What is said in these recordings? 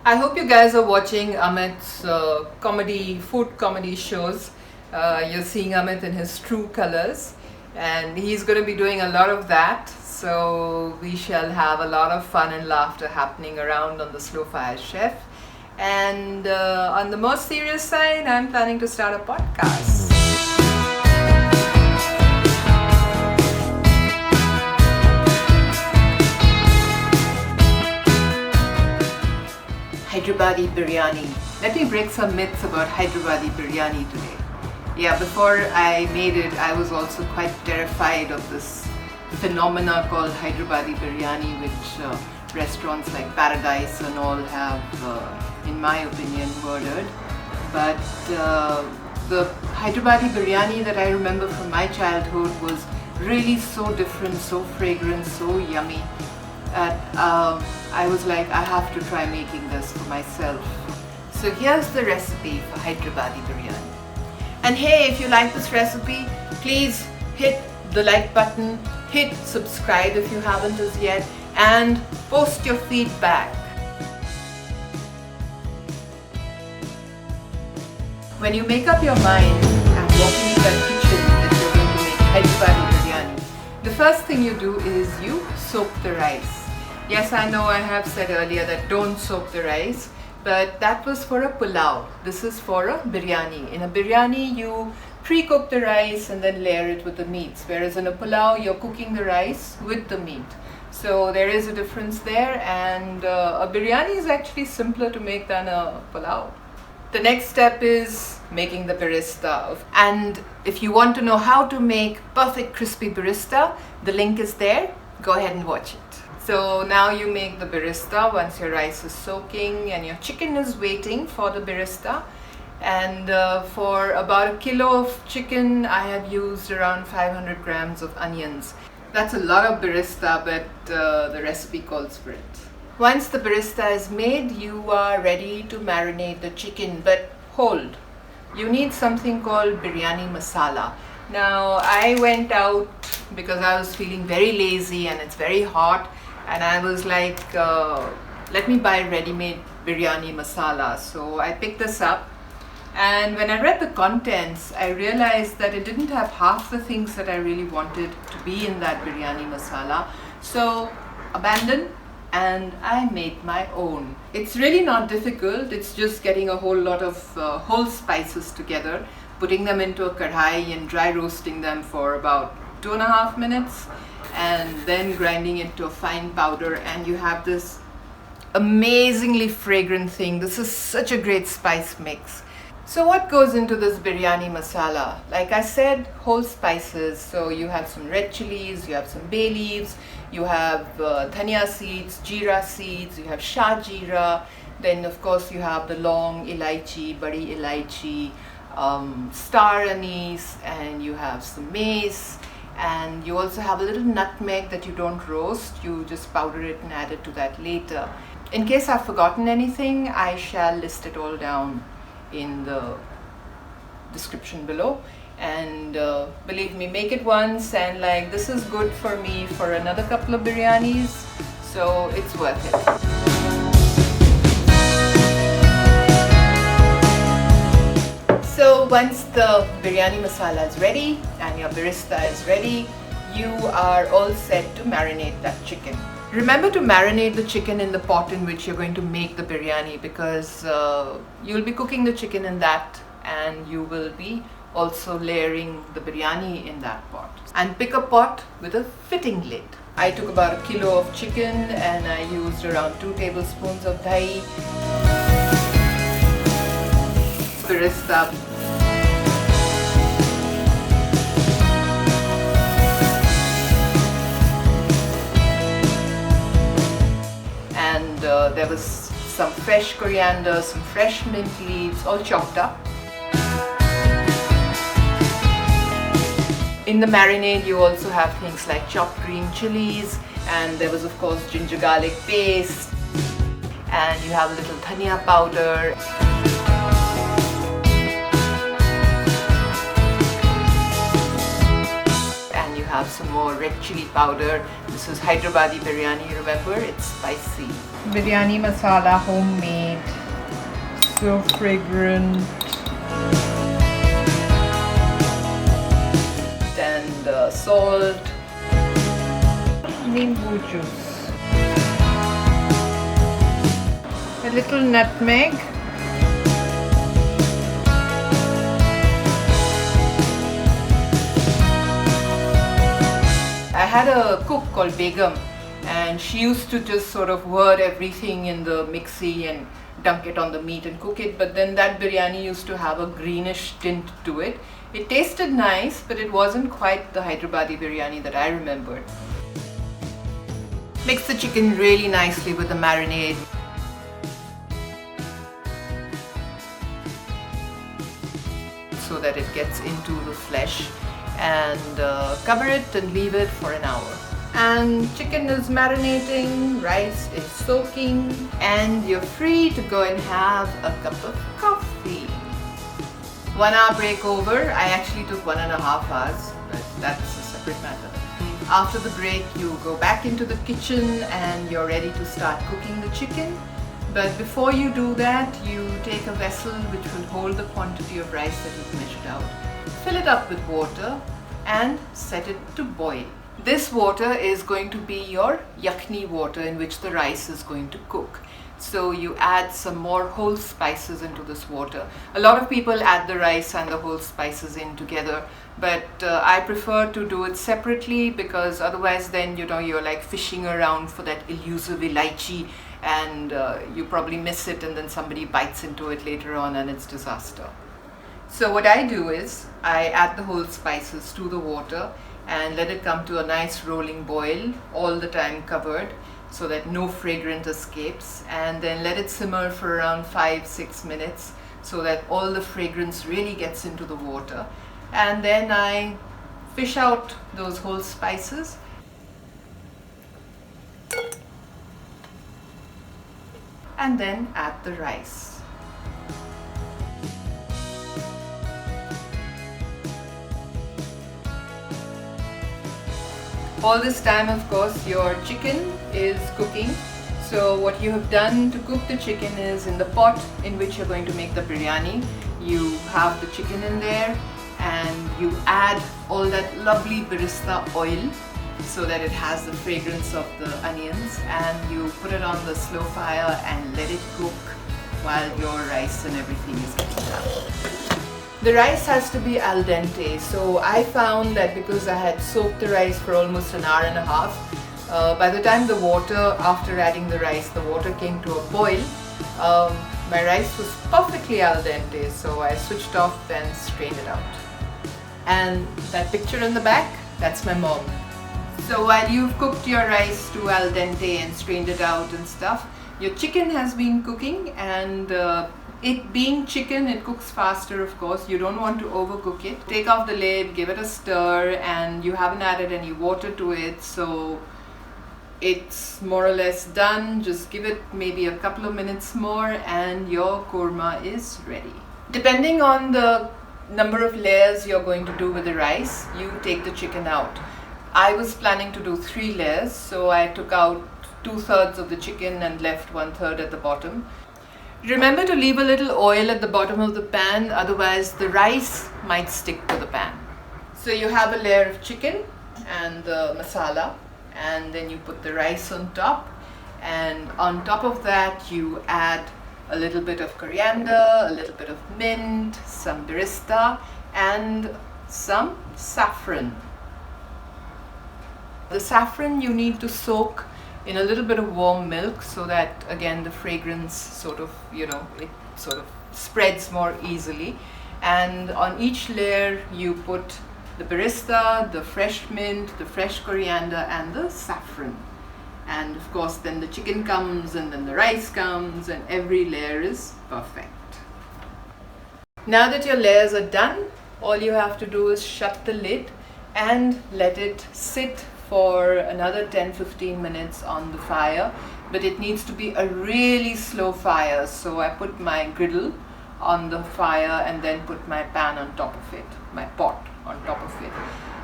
I hope you guys are watching Amit's food comedy shows. You're seeing Amit in his true colors, and he's going to be doing a lot of that. So we shall have a lot of fun and laughter happening around on the Slow Fire Chef. And on the more serious side, I'm planning to start a podcast. Hyderabadi Biryani. Let me break some myths about Hyderabadi Biryani today. Yeah, before I made it, I was also quite terrified of this phenomena called Hyderabadi Biryani, which restaurants like Paradise and all have, in my opinion, murdered. But the Hyderabadi Biryani that I remember from my childhood was really so different, so fragrant, so yummy. I was like, I have to try making this for myself. So here's the recipe for Hyderabadi Biryani. And hey, if you like this recipe, please hit the like button, hit subscribe if you haven't as yet, and post your feedback. When you make up your mind and walk into that kitchen that you're going to make Hyderabadi Biryani, the first thing you do is you soak the rice. Yes, I know I have said earlier that don't soak the rice, but that was for a pulao. This is for a biryani. In a biryani, you pre-cook the rice and then layer it with the meats, whereas in a pulao, you're cooking the rice with the meat. So there is a difference there, and a biryani is actually simpler to make than a pulao. The next step is making the birista. And if you want to know how to make perfect crispy birista, the link is there. Go ahead and watch it. So now you make the birista once your rice is soaking and your chicken is waiting for the birista. And for about a kilo of chicken, I have used around 500 grams of onions. That's a lot of birista, but the recipe calls for it. Once the birista is made, you are ready to marinate the chicken, but hold. You need something called biryani masala. Now, I went out because I was feeling very lazy and it's very hot. And I was like, let me buy ready-made biryani masala. So I picked this up, and when I read the contents, I realized that it didn't have half the things that I really wanted to be in that biryani masala. So abandoned, and I made my own. It's really not difficult. It's just getting a whole lot of whole spices together, putting them into a kadhai and dry roasting them for about 2.5 minutes. And then grinding it to a fine powder, and you have this amazingly fragrant thing. This is such a great spice mix. So what goes into this biryani masala? Like I said, whole spices. So you have some red chillies, you have some bay leaves, you have dhania seeds, jeera seeds, you have Shah jeera. Then of course you have the long elaichi, badi elaichi, star anise, and you have some mace. And you also have a little nutmeg that you don't roast, you just powder it and add it to that later. In case I've forgotten anything, I shall list it all down in the description below. And believe me, make it once, and like, this is good for me for another couple of biryanis, so it's worth it. So once the biryani masala is ready and your birista is ready, you are all set to marinate that chicken. Remember to marinate the chicken in the pot in which you're going to make the biryani, because you'll be cooking the chicken in that, and you will be also layering the biryani in that pot. And pick a pot with a fitting lid. I took about 1 kilo of chicken and I used around 2 tablespoons of dahi, birista, and there was some fresh coriander, some fresh mint leaves, all chopped up. In the marinade, you also have things like chopped green chillies, and there was of course ginger garlic paste, and you have a little dhania powder. And you have some more red chili powder. This is Hyderabadi Biryani, remember, it's spicy. Biryani masala, homemade, so fragrant. And salt, nimbu juice, a little nutmeg, I had a cook called Begum, and she used to just sort of whir everything in the mixie and dunk it on the meat and cook it, but then that biryani used to have a greenish tint to it. It tasted nice, but it wasn't quite the Hyderabadi biryani that I remembered. Mix the chicken really nicely with the marinade. So that it gets into the flesh, and cover it and leave it for an hour. And chicken is marinating, rice is soaking, and you're free to go and have a cup of coffee. 1 hour break over. I actually took 1.5 hours, but that's a separate matter. After the break, you go back into the kitchen and you're ready to start cooking the chicken. But before you do that, you take a vessel which will hold the quantity of rice that you've measured out, fill it up with water and set it to boil. This water is going to be your yakhni water in which the rice is going to cook. So you add some more whole spices into this water. A lot of people add the rice and the whole spices in together, but I prefer to do it separately, because otherwise then you're like fishing around for that elusive elaichi, and you probably miss it, and then somebody bites into it later on and it's disaster. So what I do is I add the whole spices to the water and let it come to a nice rolling boil, all the time covered, so that no fragrance escapes, and then let it simmer for around 5-6 minutes so that all the fragrance really gets into the water. And then I fish out those whole spices and then add the rice. All this time, of course, your chicken is cooking. So what you have done to cook the chicken is, in the pot in which you're going to make the biryani, you have the chicken in there and you add all that lovely barista oil so that it has the fragrance of the onions, and you put it on the slow fire and let it cook while your rice and everything is getting done. The rice has to be al dente, so I found that because I had soaked the rice for almost 1.5 hours, by the time the water, after adding the rice, the water came to a boil, my rice was perfectly al dente, so I switched off and strained it out. And that picture in the back, that's my mom. So while you've cooked your rice to al dente and strained it out and stuff, your chicken has been cooking, and it being chicken, it cooks faster, of course. You don't want to overcook it. Take off the lid, give it a stir, and you haven't added any water to it, so it's more or less done. Just give it maybe a couple of minutes more and your korma is ready. Depending on the number of layers you're going to do with the rice, you take the chicken out. I was planning to do 3 layers, so I took out 2/3 of the chicken and left 1/3 at the bottom. Remember to leave a little oil at the bottom of the pan, otherwise the rice might stick to the pan. So you have a layer of chicken and the masala, and then you put the rice on top, and on top of that you add a little bit of coriander, a little bit of mint, some barista and some saffron. The saffron you need to soak in a little bit of warm milk so that again the fragrance sort of, it sort of spreads more easily. And on each layer you put the barista, the fresh mint, the fresh coriander and the saffron. And of course then the chicken comes and then the rice comes and every layer is perfect. Now that your layers are done, all you have to do is shut the lid and let it sit for another 10-15 minutes on the fire, but it needs to be a really slow fire. So I put my griddle on the fire and then put my pan on top of it, my pot on top of it.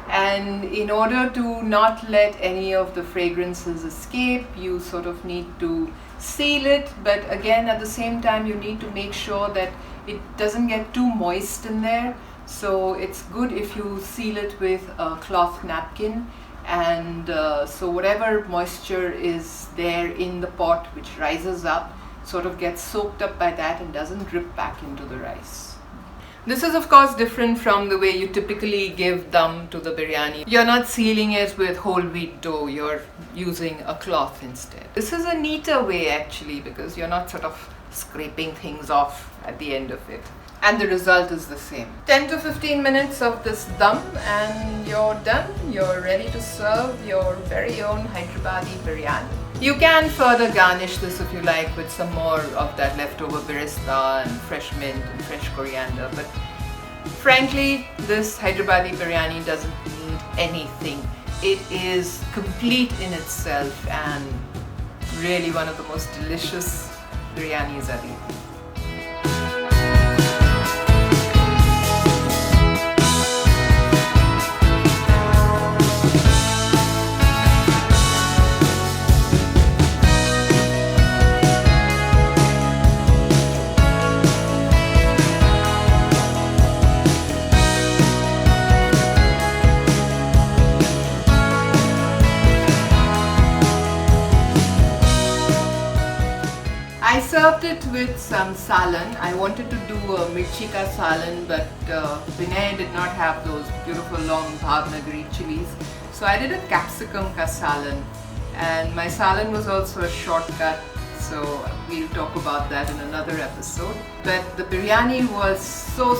And in order to not let any of the fragrances escape, you sort of need to seal it, but again at the same time you need to make sure that it doesn't get too moist in there. So it's good if you seal it with a cloth napkin, and so whatever moisture is there in the pot which rises up sort of gets soaked up by that and doesn't drip back into the rice. This is of course different from the way you typically give dum to the biryani. You're not sealing it with whole wheat dough, you're using a cloth instead. This is a neater way actually, because you're not sort of scraping things off at the end of it. And the result is the same. 10 to 15 minutes of this dum and you're done. You're ready to serve your very own Hyderabadi biryani. You can further garnish this if you like with some more of that leftover birista and fresh mint and fresh coriander, but frankly this Hyderabadi biryani doesn't need anything. It is complete in itself and really one of the most delicious biryanis I've eaten. I served it with some salan. I wanted to do a mirchi ka salan, but Vinay did not have those beautiful long bhavnagari chilies. So I did a capsicum ka salan, and my salan was also a shortcut, so we'll talk about that in another episode. But the biryani was so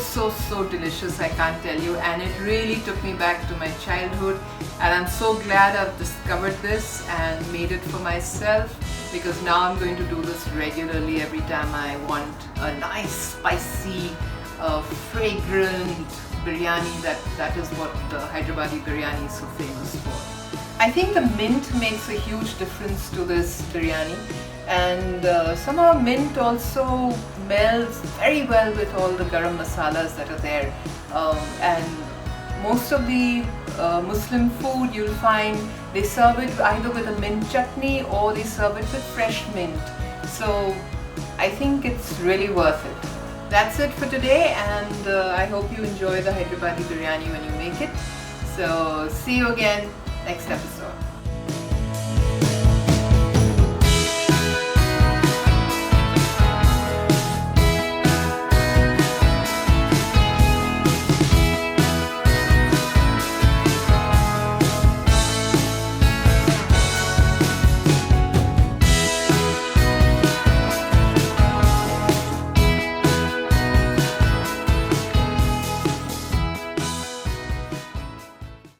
delicious, I can't tell you, and it really took me back to my childhood, and I'm so glad I've discovered this and made it for myself, because now I'm going to do this regularly every time I want a nice, spicy, fragrant biryani. That is what the Hyderabadi biryani is so famous for. I think the mint makes a huge difference to this biryani, and somehow mint also melds very well with all the garam masalas that are there, and most of the Muslim food you'll find they serve it either with a mint chutney or they serve it with fresh mint. So I think it's really worth it. That's it for today, and I hope you enjoy the Hyderabadi biryani when you make it. So see you again next episode.